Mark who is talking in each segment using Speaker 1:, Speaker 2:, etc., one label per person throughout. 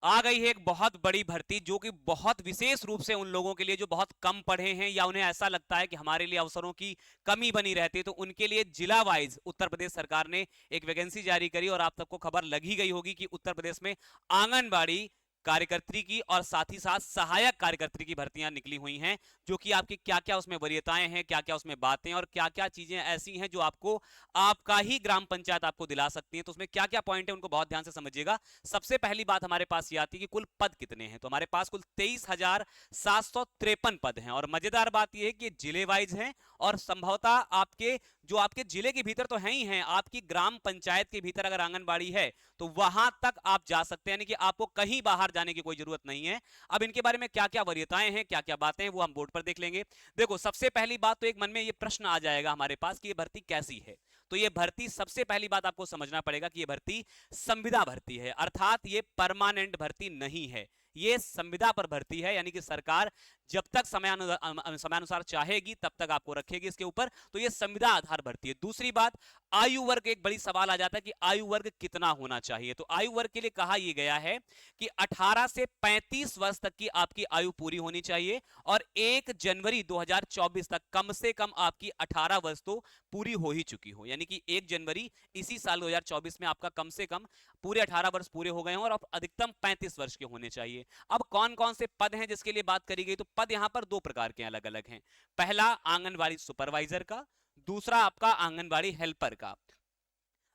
Speaker 1: आ गई है एक बहुत बड़ी भर्ती जो कि बहुत विशेष रूप से उन लोगों के लिए जो बहुत कम पढ़े हैं या उन्हें ऐसा लगता है कि हमारे लिए अवसरों की कमी बनी रहती है, तो उनके लिए जिला वाइज उत्तर प्रदेश सरकार ने एक वैकेंसी जारी करी। और आप सबको खबर लगी गई होगी कि उत्तर प्रदेश में आंगनबाड़ी कार्यकर्त्री की और साथ ही साथ सहायक कार्यकर्त्री की भर्तियां निकली हुई हैं, जो कि आपकी क्या क्या उसमें वरीयताएं हैं, क्या क्या उसमें बातें और क्या क्या चीजें ऐसी हैं जो आपको आपका ही ग्राम पंचायत आपको दिला सकती है। तो उसमें क्या क्या पॉइंट है उनको बहुत ध्यान से समझिएगा। सबसे पहली बात हमारे पास ये आती है कि कुल पद कितने हैं। तो हमारे पास कुल 23,753 पद हैं और मजेदार बात यह है कि जिले वाइज हैं और संभवतः आपके जो आपके जिले के भीतर तो है ही हैं, आपकी ग्राम पंचायत के भीतर अगर आंगनबाड़ी है तो वहां तक आप जा सकते हैं, यानी कि आपको कहीं बाहर जाने की कोई जरूरत नहीं है। अब इनके बारे में क्या क्या वरीयताएं हैं, क्या क्या बातें हैं, वो हम बोर्ड पर देख लेंगे। देखो, सबसे पहली बात तो एक मन में ये प्रश्न आ जाएगा हमारे पास कि ये भर्ती कैसी है। तो ये भर्ती, सबसे पहली बात आपको समझना पड़ेगा कि ये भर्ती संविदा भर्ती है, अर्थात ये परमानेंट भर्ती नहीं है। ये संविदा पर भर्ती है, यानी कि सरकार जब तक समयानुसार चाहेगी तब तक आपको रखेगी इसके ऊपर। तो ये संविदा आधार भर्ती है। दूसरी बात, आयु वर्ग, एक बड़ी सवाल आ जाता है कि आयु वर्ग कितना होना चाहिए। तो आयु वर्ग के लिए कहा यह गया है कि 18 से 35 वर्ष तक की आपकी आयु पूरी होनी चाहिए और 1 जनवरी 2024 तक कम से कम आपकी 18 वर्ष तो पूरी हो ही चुकी हो, यानी कि 1 जनवरी इसी साल 2024 में आपका कम से कम पूरे 18 वर्ष पूरे हो गए हों और अधिकतम 35 वर्ष के होने चाहिए। अब कौन कौन से पद हैं जिसके लिए बात करी गई, तो पद यहां पर दो प्रकार के अलग अलग हैं। पहला आंगनबाड़ी सुपरवाइजर का, दूसरा आपका आंगनबाड़ी हेल्पर का।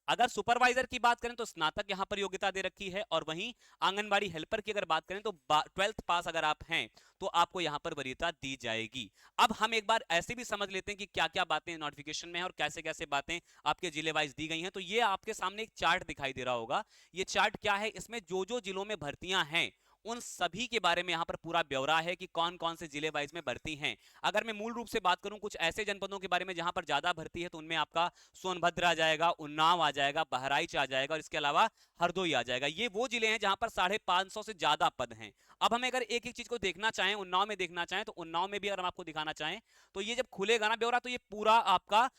Speaker 1: अगर सुपरवाइजर की बात करें तो स्नातक यहां पर योग्यता दे रखी है और वहीं आंगनबाड़ी हेल्पर की अगर बात करें तो 12th पास अगर आप हैं तो आपको यहां पर वरीयता दी जाएगी। अब हम एक बार ऐसे भी समझ लेते हैं कि क्या क्या बातें नोटिफिकेशन में है और कैसे कैसे बातें आपके जिले वाइज दी गई हैं। तो ये आपके सामने एक चार्ट दिखाई दे रहा होगा। ये चार्ट क्या है, इसमें जो जो जिलों में भर्तियां हैं उन सभी के बारे में यहां पर पूरा ब्यौरा है कि कौन कौन से जिले वाइज में भर्ती हैं। अगर मैं मूल रूप से बात करूं कुछ ऐसे जनपदों के बारे में जहां पर ज्यादा भर्ती है, तो उनमें आपका सोनभद्र आ जाएगा, उन्नाव आ जाएगा, बहराइच आ जाएगा और इसके अलावा हरदोई आ जाएगा। ये वो जिले हैं जहां पर 550 से ज्यादा पद हैं। अब हम अगर एक एक चीज को देखना चाहें, उन्नाव में देखना चाहें, तो उन्नाव में भी अगर हम आपको दिखाना चाहें तो ये जब खुलेगा ना ब्यौरा, तो ये पूरा आपका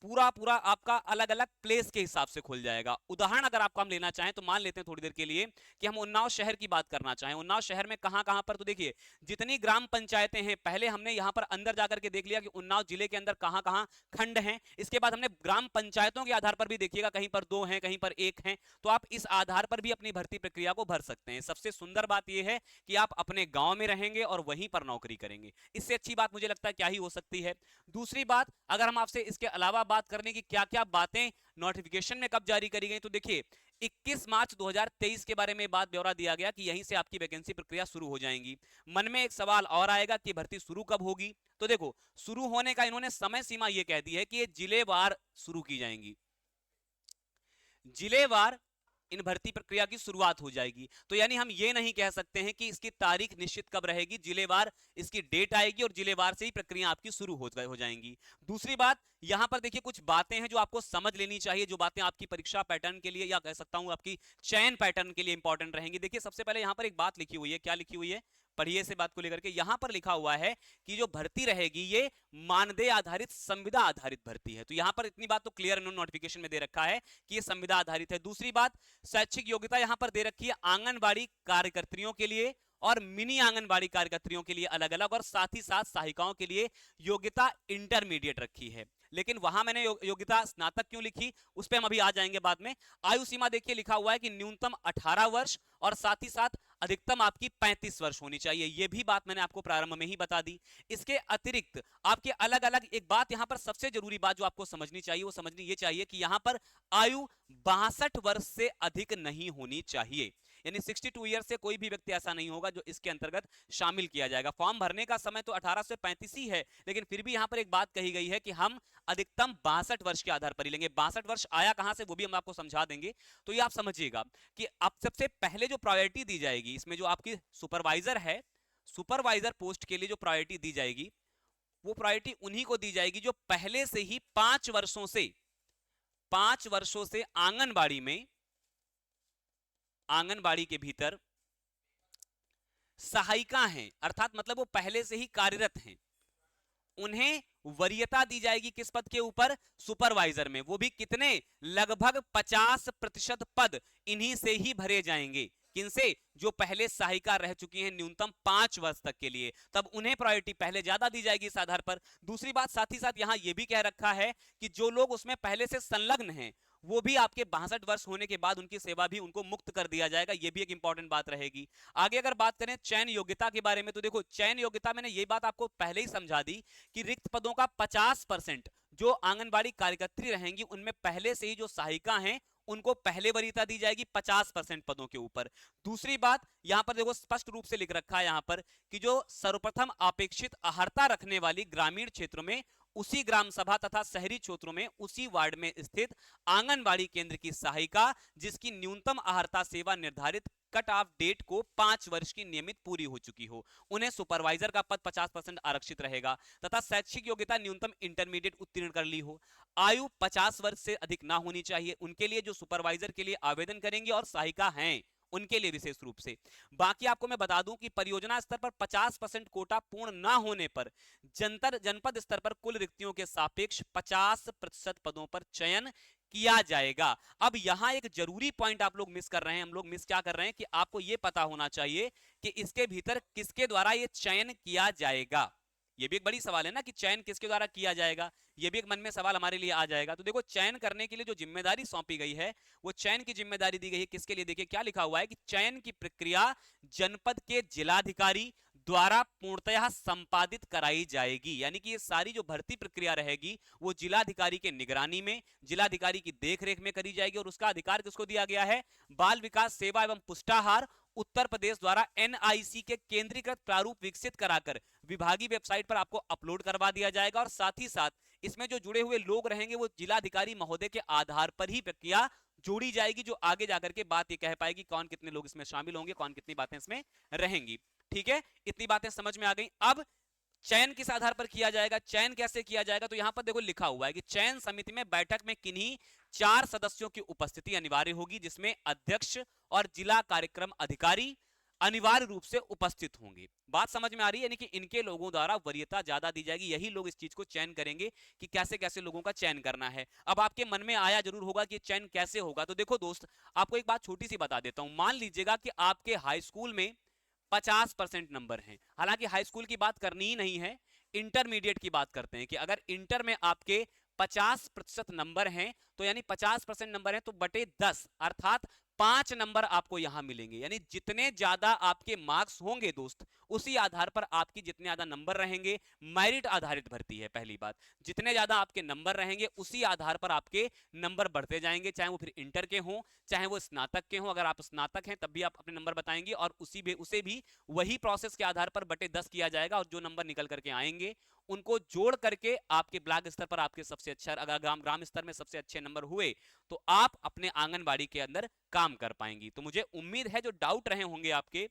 Speaker 1: पूरा पूरा आपका अलग अलग प्लेस के हिसाब से खुल जाएगा। उदाहरण अगर आपको हम लेना चाहें तो मान लेते हैं थोड़ी देर के लिए कि हम उन्नाव शहर की बात करना चाहें। उन्नाव शहर में कहां कहां पर, तो देखिए जितनी ग्राम पंचायतें हैं, पहले हमने यहां पर अंदर जाकर के देख लिया कि उन्नाव जिले के अंदर कहां कहां खंड हैं। इसके बाद हमने ग्राम पंचायतों के आधार पर भी देखिएगा, कहीं पर 2 हैं, कहीं पर 1 हैं। तो आप इस आधार पर भी अपनी भर्ती प्रक्रिया को भर सकते हैं। सबसे सुंदर बात यह है कि आप अपने गांव में रहेंगे और वहीं पर नौकरी करेंगे। इससे अच्छी बात मुझे लगता है क्या ही हो सकती है। दूसरी बात, अगर हम आपसे इसके अलावा बात करने की क्या क्या बातें नोटिफिकेशन में कब जारी करी गई, तो देखिए 21 मार्च 2023 के बारे में बात ब्यौरा दिया गया कि यहीं से आपकी वैकेंसी प्रक्रिया शुरू हो जाएगी। मन में एक सवाल और आएगा कि भर्ती शुरू कब होगी। तो देखो, शुरू होने का इन्होंने समय सीमा यह कह दी है कि ये जिलेवार शुरू की जाएंगी, जिलेवार इन भर्ती प्रक्रिया की शुरुआत हो जाएगी। तो यानी हम ये नहीं कह सकते हैं कि इसकी तारीख निश्चित कब रहेगी, जिलेवार इसकी डेट आएगी और जिलेवार से ही प्रक्रिया आपकी शुरू हो जाएंगी। दूसरी बात, यहां पर देखिए कुछ बातें हैं जो आपको समझ लेनी चाहिए, जो बातें आपकी परीक्षा पैटर्न के लिए या कह सकता हूं आपकी चयन पैटर्न के लिए इंपॉर्टेंट रहेंगी। देखिए सबसे पहले यहां पर एक बात लिखी हुई है, क्या लिखी हुई है, पढ़िए से बात को लेकर के। यहां पर लिखा हुआ है कि जो भर्ती रहेगी ये मानदेय आधारित, संविदा आधारित भर्ती है। तो यहां पर इतनी बात तो क्लियर इन्होंने नोटिफिकेशन में दे रखा है कि ये संविदा आधारित है। दूसरी बात, शैक्षिक योग्यता यहां पर दे रखी है आंगनबाड़ी कार्यकर्त्रियों के लिए और मिनी आंगनबाड़ी कार्यकर्त्रियों के लिए अलग अलग, और साथ ही साथ सहायिकाओं के लिए योग्यता इंटरमीडिएट रखी है। लेकिन वहां मैंने योग्यता स्नातक क्यों लिखी, उस पर हम अभी आ जाएंगे बाद में। आयु सीमा देखिए लिखा हुआ है कि न्यूनतम 18 वर्ष और साथ ही साथ अधिकतम आपकी 35 वर्ष होनी चाहिए। यह भी बात मैंने आपको प्रारंभ में ही बता दी। इसके अतिरिक्त आपके अलग अलग, एक बात यहां पर सबसे जरूरी बात जो आपको समझनी चाहिए, वो समझनी ये चाहिए कि यहां पर आयु 62 वर्ष से अधिक नहीं होनी चाहिए। यानी 62 ईयर से कोई भी व्यक्ति ऐसा नहीं होगा जो इसके अंतर्गत शामिल किया जाएगा। फॉर्म भरने का समय तो 18 से 35 ही है, लेकिन फिर भी यहां पर एक बात कही गई है कि हम अधिकतम 62 वर्ष के आधार पर ही लेंगे। 62 वर्ष आया कहां से वो भी हम आपको समझा देंगे। तो ये आप समझिएगा कि अब सबसे पहले जो प्रायोरिटी दी जाएगी इसमें, जो आपकी सुपरवाइजर है, सुपरवाइजर पोस्ट के लिए जो प्रायोरिटी दी जाएगी वो प्रायोरिटी उन्हीं को दी जाएगी जो पहले से ही 5 वर्षों से आंगनबाड़ी के भीतर सहायिका हैं, अर्थात मतलब वो पहले से ही कार्यरत हैं। उन्हें वरीयता दी जाएगी किस पद के ऊपर, सुपरवाइजर में। वो भी कितने, लगभग 50% पद इन्हीं से ही भरे जाएंगे। किनसे? जो पहले सहायिका रह चुकी हैं न्यूनतम 5 वर्ष तक के लिए, तब उन्हें प्रायोरिटी पहले ज्यादा दी जाएगी इस आधार पर। दूसरी बात, साथ ही साथ यहां यह भी कह रखा है कि जो लोग उसमें पहले से संलग्न हैं वो भी आपके 62 वर्ष होने के बाद उनकी सेवा भी उनको मुक्त कर दिया जाएगा, ये भी एक इंपॉर्टेंट बात रहेगी। आगे अगर बात करें चयन योग्यता के बारे में, तो देखो चयन योग्यता मैंने ये बात आपको पहले ही समझा दी कि रिक्त पदों का 50% जो आंगनबाड़ी कार्यकर्त्री रहेंगी उनमें पहले से ही जो सहायिका हैं उनको पहले वरीयता दी जाएगी 50% पदों के ऊपर। दूसरी बात यहां पर देखो स्पष्ट रूप से लिख रखा है यहां पर कि जो सर्वप्रथम अपेक्षित अहर्ता रखने वाली ग्रामीण क्षेत्रों में उसी ग्राम सभा तथा शहरी क्षेत्रों में उसी वार्ड में स्थित आंगनबाड़ी केंद्र की सहायिका जिसकी न्यूनतम अहर्ता सेवा निर्धारित कट ऑफ डेट को 5 वर्ष की नियमित पूरी हो चुकी हो, उन्हें सुपरवाइजर का पद 50% आरक्षित रहेगा तथा शैक्षिक योग्यता न्यूनतम इंटरमीडिएट उत्तीर्ण कर ली हो, आयु 50 वर्ष से अधिक ना होनी चाहिए उनके लिए जो सुपरवाइजर के लिए आवेदन करेंगे और सहायिका हैं उनके लिए विशेष रूप से। बाकी आपको मैं बता दूं कि परियोजना स्तर पर 50% कोटा पूर्ण ना होने पर जनपद स्तर पर कुल रिक्तियों के सापेक्ष 50% पदों पर चयन किया जाएगा। अब यहां एक जरूरी पॉइंट आप लोग मिस कर रहे हैं, हम लोग मिस क्या कर रहे हैं कि आपको यह पता होना चाहिए कि इसके भीतर किसके द्वारा यह चयन किया जाएगा। ये भी एक बड़ी सवाल है ना कि चयन किसके द्वारा किया जाएगा, ये भी एक मन में सवाल हमारे लिए आ जाएगा। तो देखो चयन करने के लिए जो जिम्मेदारी सौंपी गई है वो चयन की जिम्मेदारी दी गई है किसके लिए, देखिए क्या लिखा हुआ है कि चयन की प्रक्रिया जनपद के जिलाधिकारी द्वारा पूर्णतः संपादित कराई जाएगी, यानी कि ये सारी जो भर्ती प्रक्रिया रहेगी वो जिलाधिकारी के निगरानी में, जिलाधिकारी की देखरेख में करी जाएगी। और उसका अधिकार किसको दिया गया है? बाल विकास सेवा एवं पुष्टाहार उत्तर प्रदेश द्वारा एनआईसी के केंद्रीकृत प्रारूप विकसित कराकर विभागीय वेबसाइट पर आपको अपलोड करवा दिया जाएगा। और साथ ही साथ इसमें जो जुड़े हुए लोग रहेंगे वो जिलाधिकारी महोदय के आधार पर ही प्रक्रिया जोड़ी जाएगी, जो आगे जाकर के बात ये कह पाएगी कौन कितने लोग इसमें शामिल होंगे, कौन कितनी बातें इसमें रहेंगी। ठीक है, इतनी बातें समझ में आ गई। अब चयन किस आधार पर किया जाएगा, चयन कैसे किया जाएगा, तो यहां पर देखो लिखा हुआ है कि चयन समिति में बैठक में किन्हीं 4 सदस्यों की उपस्थिति अनिवार्य होगी जिसमें अध्यक्ष और जिला कार्यक्रम अधिकारी अनिवार्य रूप से उपस्थित होंगे। बात समझ में आ रही है, यानी कि इनके लोगों द्वारा वरीयता ज्यादा दी जाएगी, यही लोग इस चीज को चयन करेंगे कि कैसे कैसे लोगों का चयन करना है। अब आपके मन में आया जरूर होगा कि चयन कैसे होगा, तो देखो दोस्त आपको एक बात छोटी सी बता देता हूं। मान लीजिएगा कि आपके हाई स्कूल में 50% नंबर हैं, हालांकि हाई स्कूल की बात करनी ही नहीं है, इंटरमीडिएट की बात करते हैं कि अगर इंटर में आपके 50% नंबर हैं तो यानी 50% नंबर हैं तो बटे 10 अर्थात 5 नंबर आपको यहां मिलेंगे। यानी जितने ज्यादा आपके मार्क्स होंगे दोस्त उसी आधार पर आपकी जितने ज्यादा नंबर रहेंगे, मेरिट आधारित भर्ती है पहली बात, जितने ज्यादा आपके नंबर रहेंगे उसी आधार पर आपके नंबर बढ़ते जाएंगे, चाहे वो फिर इंटर के हों चाहे वो स्नातक के हों। अगर आप स्नातक हैं तब भी आप अपने नंबर बताएंगे और उसे भी वही प्रोसेस के आधार पर बटे 10 किया जाएगा और जो नंबर निकल करके आएंगे उनको जोड़ करके आपके ब्लॉक स्तर पर आपके सबसे अच्छा, अगर ग्राम स्तर में सबसे अच्छे नंबर हुए तो आप अपने आंगनबाड़ी के अंदर काम कर पाएंगी। तो मुझे उम्मीद है जो डाउट रहे होंगे आपके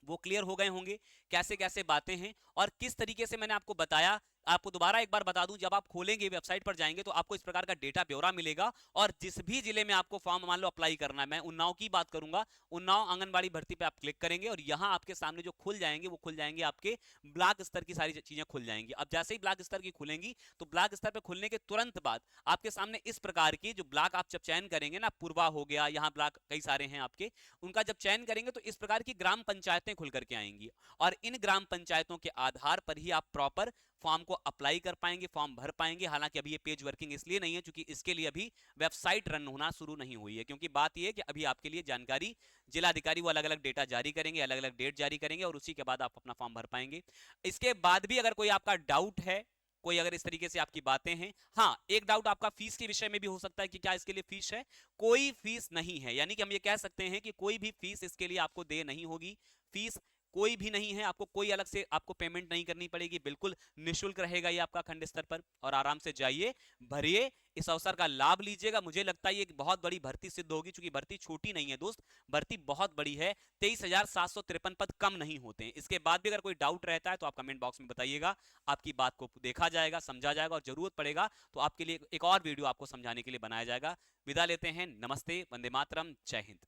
Speaker 1: वो क्लियर हो गए होंगे, कैसे कैसे बातें हैं और किस तरीके से मैंने आपको बताया। आपको दोबारा एक बार बता दूं, जब आप खोलेंगे वेबसाइट पर जाएंगे तो आपको इस प्रकार का डेटा ब्यौरा मिलेगा और जिस भी जिले में आपको फॉर्म मान लो अप्लाई करना है, मैं उन्नाव की बात करूंगा, उन्नाव आंगनबाड़ी भर्ती पे आप क्लिक करेंगे और यहां आपके सामने जो खुल जाएंगे वो खुल जाएंगे आपके ब्लॉक स्तर की सारी चीजें खुल जाएंगी। अब जैसे ही ब्लॉक स्तर की खुलेंगी तो ब्लॉक स्तर पर खुलने के तुरंत बाद आपके सामने इस प्रकार की जो ब्लॉक आप जब चयन करेंगे ना, पूर्वा हो गया, यहाँ ब्लॉक कई सारे हैं आपके, उनका जब चयन करेंगे तो इस प्रकार की ग्राम पंचायतें खुल करके आएंगी और इन ग्राम पंचायतों के आधार पर ही आप प्रॉपर फॉर्म को अप्लाई कर पाएंगे, फॉर्म भर पाएंगे। हालांकि अभी ये पेज वर्किंग इसलिए नहीं है क्योंकि इसके लिए अभी वेबसाइट रन होना शुरू नहीं हुई है, क्योंकि बात ये है कि अभी आपके लिए जानकारी जिलाधिकारी वो अलग अलग डेटा जारी करेंगे, अलग अलग डेट जारी करेंगे और उसी के बाद आप अपना फॉर्म भर पाएंगे। इसके बाद भी अगर कोई आपका डाउट है, कोई अगर इस तरीके से आपकी बातें हैं, हाँ एक डाउट आपका फीस के विषय में भी हो सकता है कि क्या इसके लिए फीस है, कोई फीस नहीं है। यानी कि हम ये कह सकते हैं कि कोई भी फीस इसके लिए आपको दे नहीं होगी, फीस कोई भी नहीं है, आपको कोई अलग से आपको पेमेंट नहीं करनी पड़ेगी, बिल्कुल निःशुल्क रहेगा ये आपका खंड स्तर पर। और आराम से जाइए, भरिए, इस अवसर का लाभ लीजिएगा। मुझे लगता है ये एक बहुत बड़ी भर्ती सिद्ध होगी, क्योंकि भर्ती छोटी नहीं है दोस्त, भर्ती बहुत बड़ी है। 23,753 पद कम नहीं होते हैं। इसके बाद भी अगर कोई डाउट रहता है तो आप कमेंट बॉक्स में बताइएगा, आपकी बात को देखा जाएगा, समझा जाएगा और जरूरत पड़ेगा तो आपके लिए एक और वीडियो आपको समझाने के लिए बनाया जाएगा। विदा लेते हैं, नमस्ते, वंदे मातरम, जय हिंद।